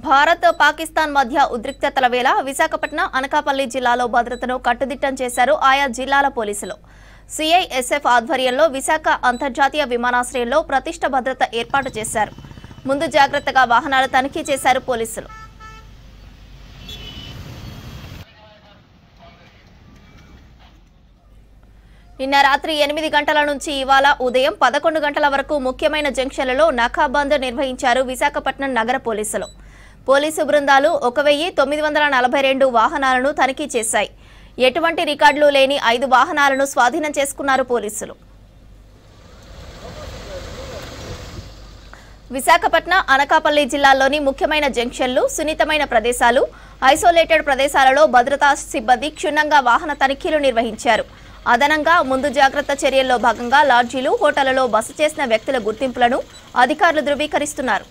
భారత్ పాకిస్తాన్ మధ్య ఉద్రిక్తతల వేళ విశాఖపట్నం అనకాపల్లి జిల్లాలో భద్రతను కట్టుదిట్టం చేశారు ఆయా జిల్లాల పోలీసులు. సిఐఎస్ఎఫ్ ఆధ్వర్యంలో విశాఖ అంతర్జాతీయ విమానాశ్రయంలో ప్రతిష్ట భద్రత ఏర్పాటు చేశారు. ముందు జాగ్రత్తగా వాహనాలు తనిఖీ చేశారు పోలీసులు. నిన్న రాత్రి 8 గంటల నుంచి ఇవాళ ఉదయం 11 గంటల వరకు ముఖ్యమైన జంక్షన్లలో నఖాబంద్ నిర్వహించారు విశాఖపట్నం నగర పోలీసులు. పోలీసు బృందాలు 1942 వాహనాలను తనిఖీ చేశాయి. ఎటువంటి రికార్డులు లేని 5 వాహనాలను స్వాధీనం చేసుకున్నారు పోలీసులు. విశాఖపట్నం అనకాపల్లి జిల్లాల్లోని ముఖ్యమైన జంక్షన్లు, సున్నితమైన ప్రదేశాలు, ఐసోలేటెడ్ ప్రదేశాలలో భద్రతా సిబ్బంది క్షుణ్ణంగా వాహన తనిఖీలు నిర్వహించారు. అదనంగా ముందు జాగ్రత్త చర్యల్లో భాగంగా లాడ్జీలు, హోటళ్లలో బస చేసిన వ్యక్తుల గుర్తింపులను అధికారులు ధృవీకరిస్తున్నారు.